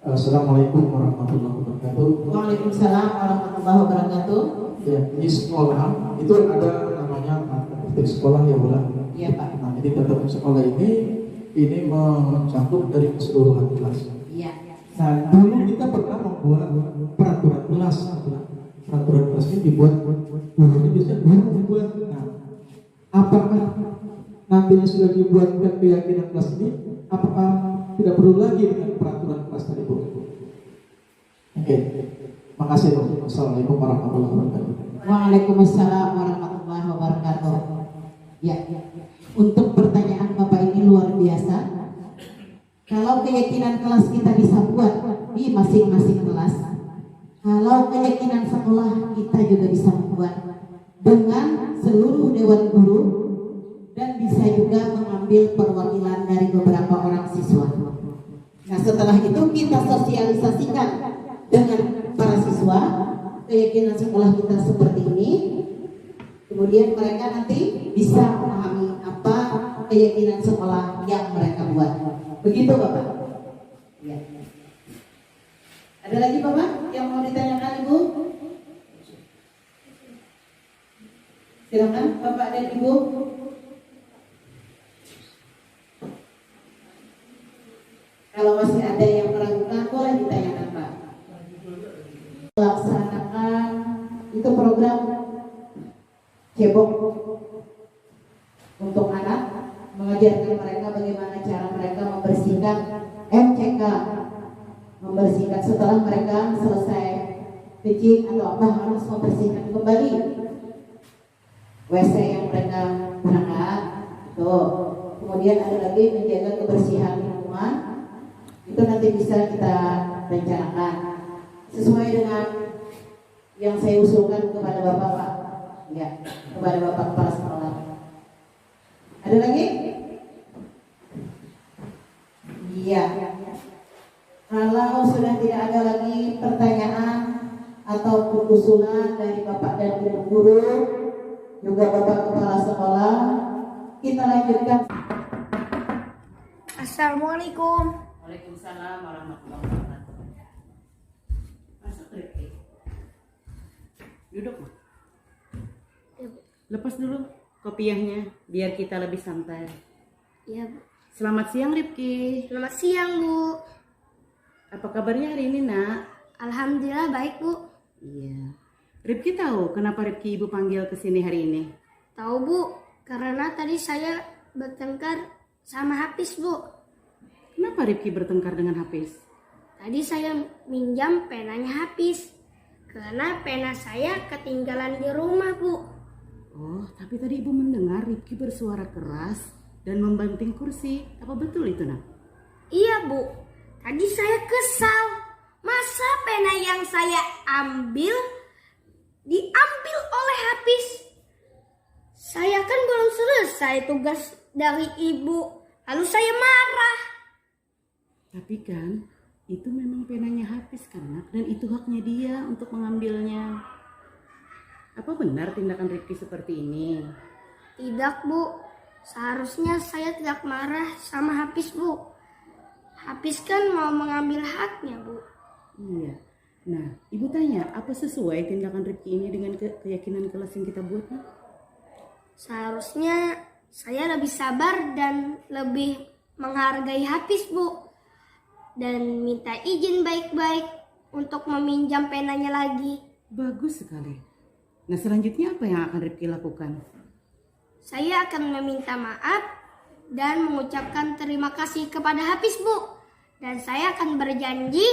Assalamualaikum warahmatullahi wabarakatuh. Waalaikumsalam warahmatullahi wabarakatuh. Ya, di sekolah itu ada namanya praktik sekolah ya Bu. Iya Pak. Nah, jadi tatap sekolah ini mencakup dari keseluruhan kelas. Iya. Nah, dulu kita pernah membuat peraturan kelas. Peraturan kelas ini dibuat gurunya biasanya guru dibuat. Nah, apakah nantinya sudah dibuatkan keyakinan kelas ini? Apakah tidak perlu lagi dengan peraturan kelas tadi Bu? Oke, makasih Bu. Assalamualaikum warahmatullahi wabarakatuh. Waalaikumsalam warahmatullahi wabarakatuh. Ya. Untuk pertanyaan Bapak ini luar biasa. Kalau keyakinan kelas kita bisa buat di masing-masing kelas, kalau keyakinan sekolah kita juga bisa membuat dengan seluruh dewan guru dan bisa juga mengambil perwakilan dari beberapa orang siswa. Nah, setelah itu kita sosialisasikan dengan para siswa keyakinan sekolah kita seperti ini. Kemudian mereka nanti bisa memahami apa keyakinan sekolah yang mereka buat. Begitu Bapak. Ya. Ada lagi Bapak yang mau ditanyakan Ibu? Silakan Bapak dan Ibu. Kalau masih ada yang meragukan boleh ditanyakan Pak. Melaksanakan itu program cebok untuk anak, mengajarkan mereka bagaimana cara mereka membersihkan MCK, membersihkan setelah mereka selesai kencing atau apa harus membersihkan kembali WC yang mereka gunakan. Tuh. Kemudian ada lagi menjaga kebersihan lingkungan. Itu nanti bisa kita rencanakan sesuai dengan yang saya usulkan kepada Bapak Pak. Ya, kepada Bapak Kepala Sekolah. Ada lagi? Iya. Kalau sudah tidak ada lagi pertanyaan atau usulan dari Bapak dan Ibu guru, juga Bapak Kepala Sekolah, kita lanjutkan. Assalamualaikum. Waalaikumsalam warahmatullahi wabarakatuh. Masuk Rifki. Duduk. Lepas dulu kopiahnya biar kita lebih santai. Ya, Bu. Selamat siang Rifki. Selamat siang, Bu. Apa kabarnya hari ini nak? Alhamdulillah baik, Bu. Iya. Rifki tahu kenapa Rifki ibu panggil ke sini hari ini? Tahu, Bu, karena tadi saya bertengkar sama Hafiz, Bu. Kenapa Rifki bertengkar dengan Hafiz? Tadi saya minjam penanya Hafiz karena pena saya ketinggalan di rumah, Bu. Oh, tapi tadi ibu mendengar Rifki bersuara keras dan membanting kursi. Apa betul itu nak? Iya, Bu. Tadi saya kesal. Masa pena yang saya ambil diambil oleh Hafiz? Saya kan belum selesai tugas dari ibu. Lalu saya marah. Tapi kan itu memang penanya Hafiz kan nak, dan itu haknya dia untuk mengambilnya. Apa benar tindakan Rifki seperti ini? Tidak, Bu. Seharusnya saya tidak marah sama Hafiz, Bu. Hafiz kan mau mengambil haknya, Bu. Iya. Nah, ibu tanya, apa sesuai tindakan Rifki ini dengan keyakinan kelas yang kita buat? Nak? Seharusnya saya lebih sabar dan lebih menghargai Hafiz, Bu. Dan minta izin baik-baik untuk meminjam penanya lagi. Bagus sekali. Nah, selanjutnya apa yang akan Rifki lakukan? Saya akan meminta maaf dan mengucapkan terima kasih kepada Hafiz, Bu. Dan saya akan berjanji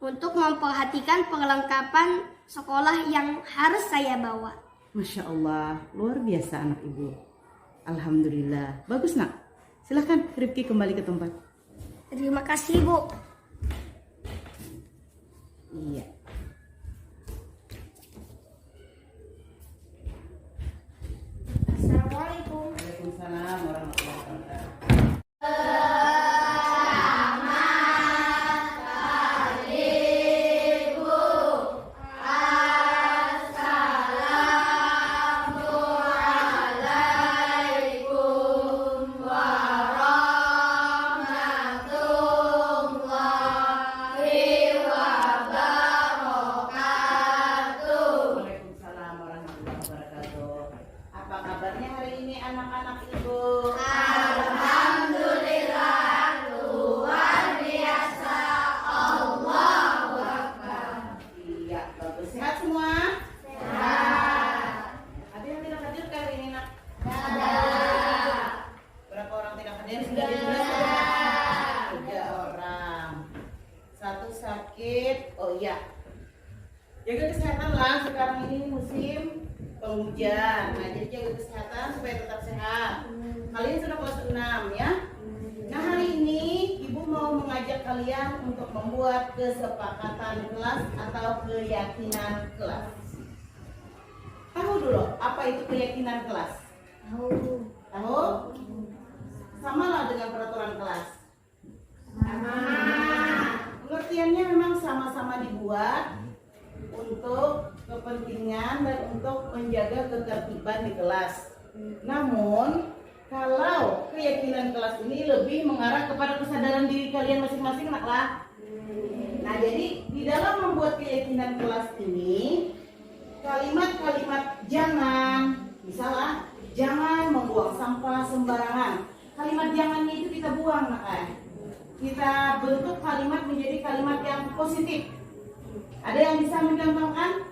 untuk memperhatikan perlengkapan sekolah yang harus saya bawa. Masya Allah, luar biasa anak ibu. Alhamdulillah, bagus nak. Silahkan Rifki kembali ke tempat. Terima kasih, Bu. Iya. Assalamualaikum. Waalaikumsalam warahmatullahi wabarakatuh. Warahmatullahi kabarnya hari ini anak-anak Ibu? Alhamdulillah, luar biasa. Allahu Akbar. Iya, bagus. Sehat semua? Sehat. Ada yang tidak hadir kali ini, Nak? Ada. Berapa orang tidak hadir? Sudah dijelaskan? 3 orang. 1 sakit. Oh iya. Jaga kesehatan lah, sekarang ini musim penghujan. Nah, jadi jaga kesehatan supaya tetap sehat. Kalian sudah kelas 6 ya. Nah, hari ini Ibu mau mengajak kalian untuk membuat kesepakatan kelas atau keyakinan kelas. Tahu dulu apa itu keyakinan kelas? Tahu? Sama lah dengan peraturan kelas. Pengertiannya memang sama-sama dibuat untuk kepentingan dan untuk menjaga ketertiban di kelas. Namun, kalau keyakinan kelas ini lebih mengarah kepada kesadaran diri kalian masing-masing, naklah. Nah, jadi di dalam membuat keyakinan kelas ini, kalimat-kalimat jangan, misalnya jangan membuang sampah sembarangan. Kalimat jangannya itu kita buang, naklah. Kita bentuk kalimat menjadi kalimat yang positif. Ada yang bisa mencontohkan?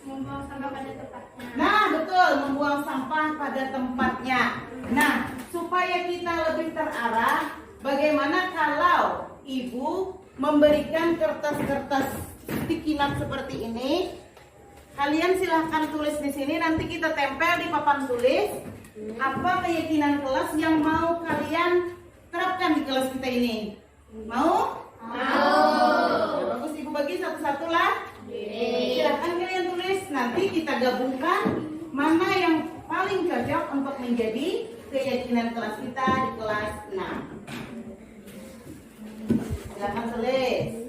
Membuang sampah pada tempatnya. Nah, betul, membuang sampah pada tempatnya. Nah, supaya kita lebih terarah, bagaimana kalau Ibu memberikan kertas-kertas sticky note seperti ini? Kalian silahkan tulis di sini, nanti kita tempel di papan tulis apa keyakinan kelas yang mau kalian terapkan di kelas kita ini. Mau? Ya, bagus, Ibu bagi satu-satu lah. Silahkan kalian tulis, nanti kita gabungkan mana yang paling cocok untuk menjadi keyakinan kelas kita di kelas 6. Silahkan tulis.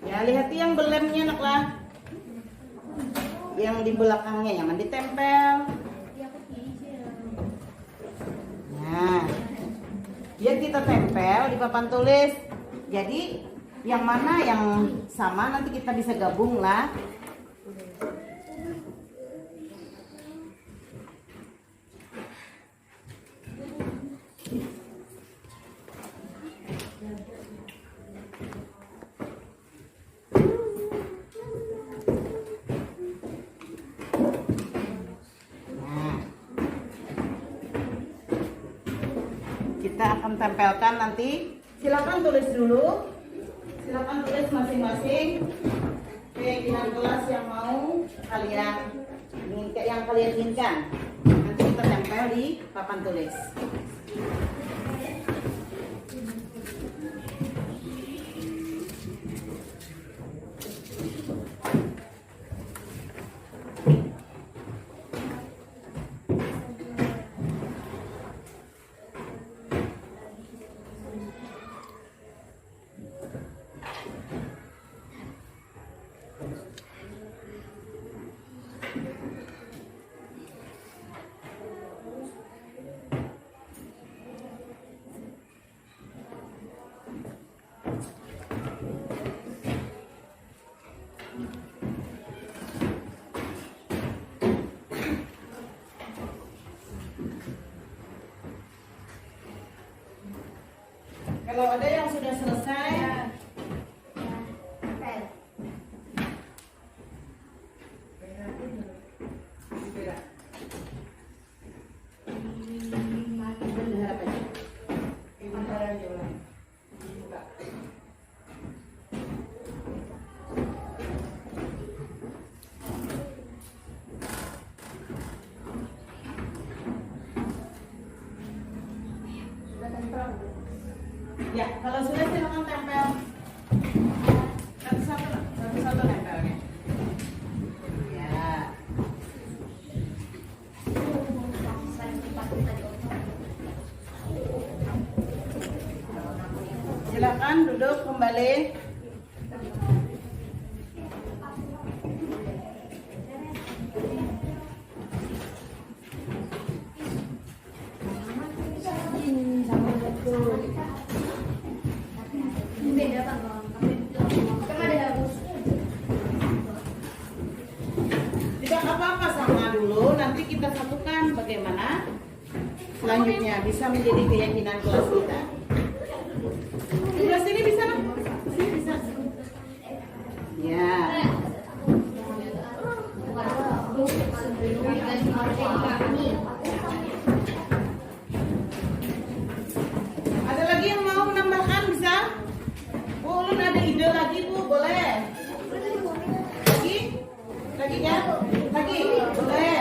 Ya, lihat yang belemnya, naklah. Yang di belakangnya yang ditempel. Nah, biar kita tempel di papan tulis. Jadi yang mana yang sama nanti kita bisa gabung lah. Kita akan tempelkan nanti. Silakan tulis dulu. Silakan tulis masing-masing keyakinan kelas yang mau kalian inginkan. Nanti kita tempel di papan tulis. Kalau ada yang sudah selesai, ya, kalau sudah silakan tempel satu-satu tempelnya. Ya. Silakan duduk kembali. Beda Pak. Kan ada harus. Tidak apa-apa, sama dulu. Nanti kita satukan bagaimana selanjutnya bisa menjadi keyakinan kelas kita. Kelas ini bisa dong? Sini bisa. Ya. Ada lagi yang mau menambahkan bisa? Bu, ulun ada ide lagi Bu, boleh? Lagi? Lagi kan? Lagi? Boleh?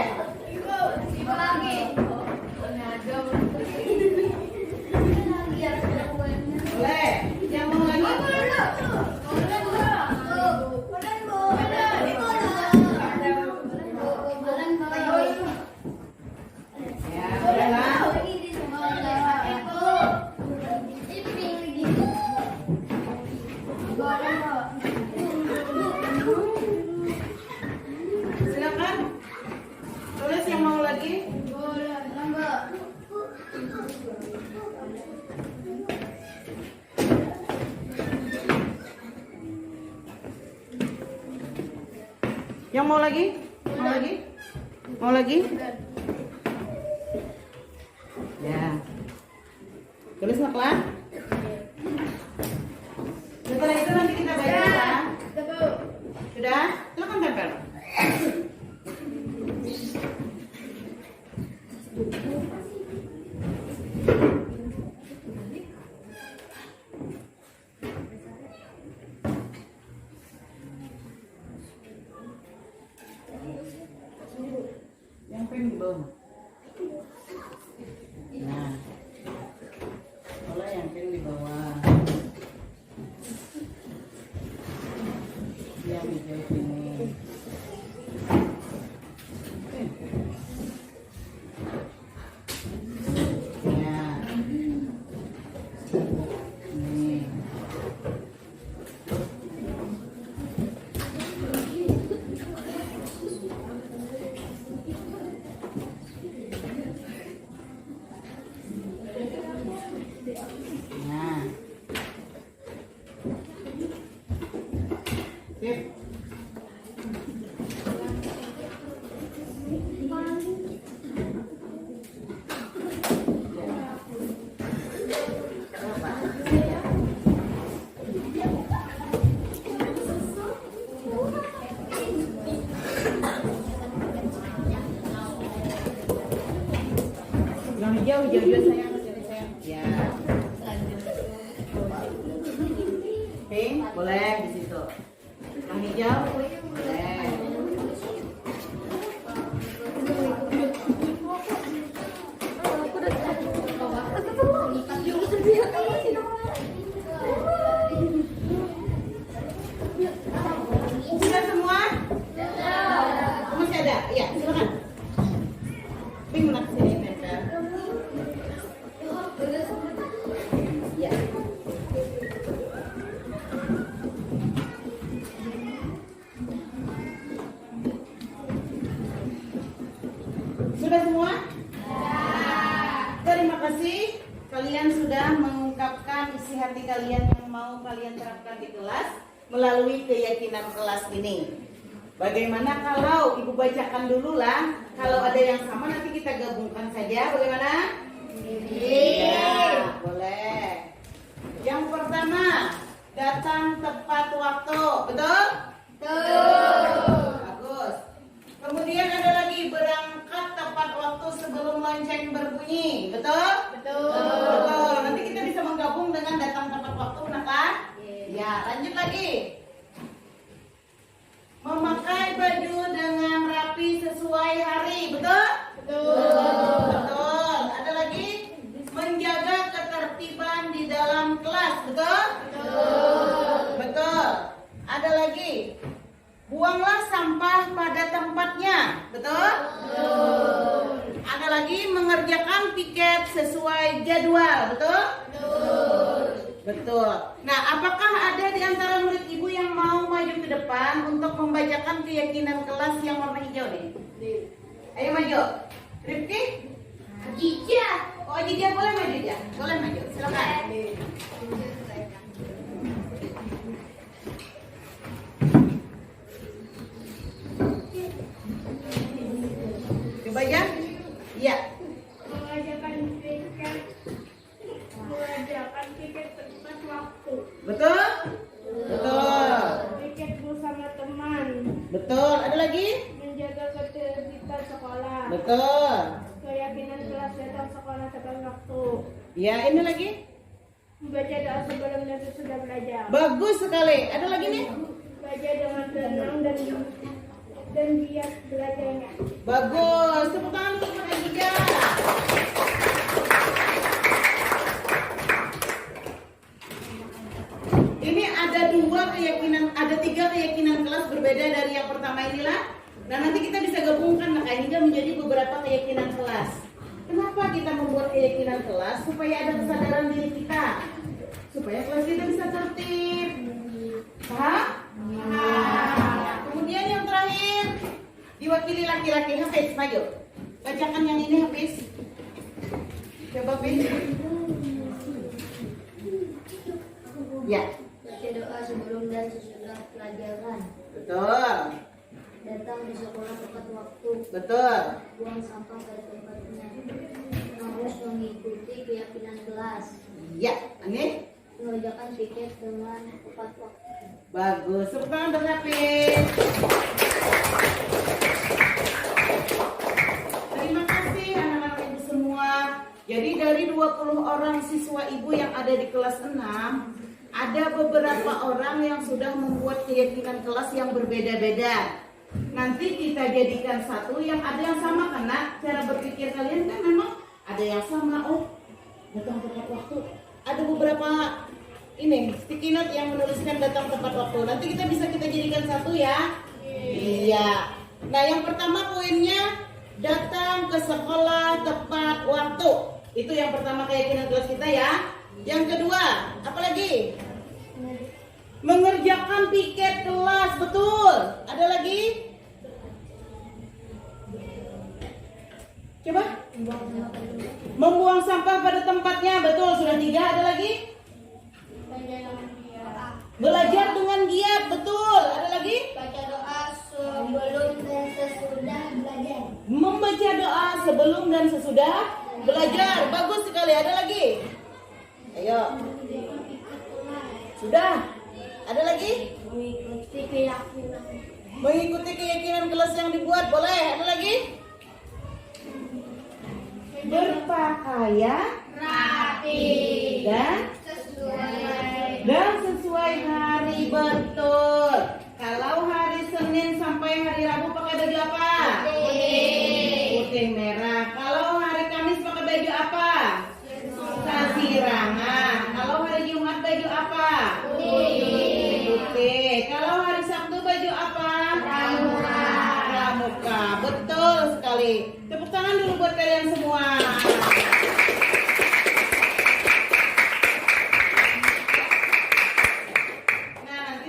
Boleh? Yang mau lagi? Ya, boleh lah. Silakan. Tulis yang mau lagi. Yang mau lagi? Mau lagi? Mau lagi? Ya. Tulis naklah. Setelah itu nanti kita baca ya. Sudah? Silakan tempel. Yang pen di bawah. Nah, boleh yang pen di bawah. Yang di jauh ini. Ya. Nih. Nah. Sip. Yang hijau, hijau sayang, jadi sayang. Ya. Pink, boleh di situ. Yang hijau, boleh. Sudah semua? Masih ada? Iya, silakan. Pink mana kesini tempel. Ya. Sudah semua? Terima kasih. Kalian sudah mengungkapkan isi hati kalian yang mau kalian terapkan di kelas melalui keyakinan kelas ini. Bagaimana kalau Ibu bacakan dulu lah. Kalau ada yang sama nanti kita gabungkan saja. Bagaimana? Iya, boleh. Yang pertama, datang tepat waktu. Betul? Betul. Bagus. Kemudian ada lagi berangkat tepat waktu sebelum lonceng berbunyi. Betul? Betul. Betul. Nanti kita bisa menggabung dengan datang tepat waktu, kenapa? Ya, lanjut lagi. Memakai baju dengan rapi sesuai hari. Betul? Betul. Betul. Ada lagi? Menjaga ketertiban di dalam kelas. Betul? Betul. Betul. Ada lagi? Buanglah sampah pada tempatnya. Betul? Betul. Ada lagi? Mengerjakan piket sesuai jadwal. Betul? Betul. Betul. Nah, apakah ada di antara murid Ibu yang mau maju ke depan untuk membacakan keyakinan kelas yang warna hijau nih? Ayo maju. Rifki? Iya. Oh, dia boleh maju ya? Boleh maju. Silakan. Coba ya. Iya. Mengajarkan tiket tepat waktu. Betul? Betul. Tiket bersama teman. Betul. Ada lagi? Menjaga ketertiban sekolah. Betul. Keyakinan kelas datang sekolah tepat waktu. Ya, ini lagi? Membaca doa sebelum dan sesudah belajar. Bagus sekali. Ada lagi nih? Baca dengan tenang dan giat belajarnya. Bagus. Tepuk tangan untuk mereka juga. Ini ada tiga keyakinan kelas berbeda dari yang pertama inilah. Nah, nanti kita bisa gabungkan hingga menjadi beberapa keyakinan kelas. Kenapa kita membuat keyakinan kelas? Supaya ada kesadaran diri kita, supaya kelas kita bisa tertib. Paham? Kemudian yang terakhir diwakili laki-laki. Hafiz, maju. Bacakan yang ini, Hafiz. Coba, Hafiz. Ya. Baca doa sebelum dan sesudah pelajaran. Betul. Datang di sekolah tepat waktu. Betul. Buang sampah pada tempatnya. Harus mengikuti keyakinan kelas. Ya, ini Mengerjakan tiket dengan tepat waktu. bagus. Tepuk tangan untuk Hafiz. Terima kasih anak-anak ibu semua. Jadi dari 20 orang siswa ibu yang ada di kelas 6, ada beberapa orang yang sudah membuat keyakinan kelas yang berbeda-beda. Nanti kita jadikan satu yang ada yang sama, karena cara berpikir kalian kan memang ada yang sama. Oh, datang tepat waktu. Ada beberapa ini sticky note yang menuliskan datang tepat waktu. Nanti kita jadikan satu ya. Iya. Nah, yang pertama poinnya datang ke sekolah tepat waktu. Itu yang pertama keyakinan kelas kita ya. Yang kedua, apa lagi? Mengerjakan piket kelas, betul. Ada lagi? Coba. Membuang sampah pada tempatnya, betul. Sudah 3, ada lagi? Belajar dengan giat, betul. Ada lagi? Baca doa sebelum dan sesudah belajar. Membaca doa sebelum dan sesudah belajar, bagus sekali. Ada lagi? Ayo. Sudah. Ada lagi? Mengikuti keyakinan. Mengikuti keyakinan kelas yang dibuat, boleh. Ada lagi? Berpakaian Rapi. dan sesuai hari, betul. Kalau hari Senin sampai hari Rabu pakai baju apa? Putih merah. Kalau hari Kamis pakai baju apa? Kasirangan. Kalau hari Jumat baju apa? Putih. Kalau hari Sabtu baju apa? Pramuka. Betul sekali. Tepuk tangan dulu buat kalian semua. Nah, nanti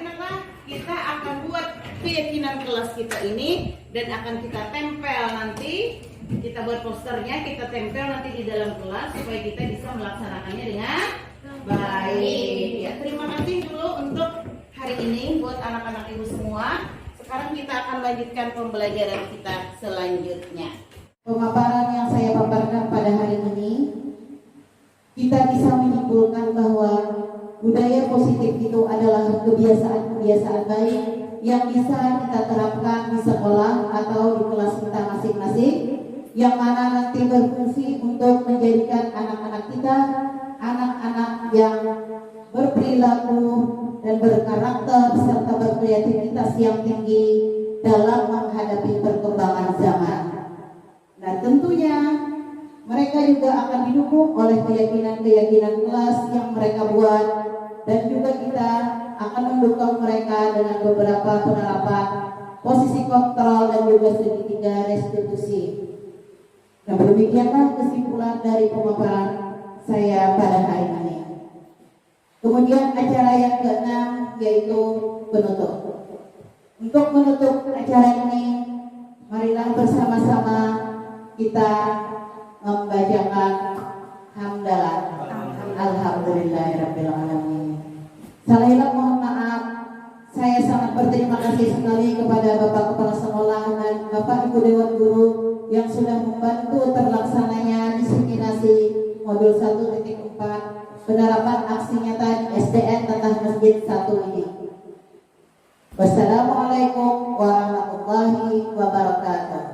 kita akan buat keyakinan kelas kita ini dan akan kita tempel nanti. Kita buat posternya, kita tempel nanti di dalam kelas supaya kita bisa melaksanakannya dengan baik. Ya, terima kasih dulu untuk hari ini buat anak-anak ibu semua. Sekarang kita akan lanjutkan pembelajaran kita selanjutnya. Pemaparan yang saya paparkan pada hari ini, kita bisa menyimpulkan bahwa budaya positif itu adalah kebiasaan-kebiasaan baik yang bisa kita terapkan di sekolah atau di kelas kita masing-masing, yang mana nanti berfungsi untuk menjadikan anak-anak kita anak-anak yang berperilaku dan berkarakter serta berkreativitas yang tinggi dalam menghadapi perkembangan zaman. Nah, tentunya mereka juga akan didukung oleh keyakinan-keyakinan kelas yang mereka buat, dan juga kita akan mendukung mereka dengan beberapa penerapan posisi kontrol dan juga segitiga restitusi. Nah, demikianlah kesimpulan dari pemaparan saya pada hari ini. Kemudian acara yang ke-6 yaitu penutup. Untuk menutup acara ini, marilah bersama-sama kita membacakan Alhamdulillahirabbil alamin. Saya mohon maaf. Saya sangat berterima kasih sekali kepada Bapak Kepala Sekolah dan Bapak Ibu Dewan Guru yang sudah membantu terlaksananya diseminasi modul 1.4 penerapan aksi nyata di SDN Tatah Masjid 1 ini. Wassalamualaikum warahmatullahi wabarakatuh.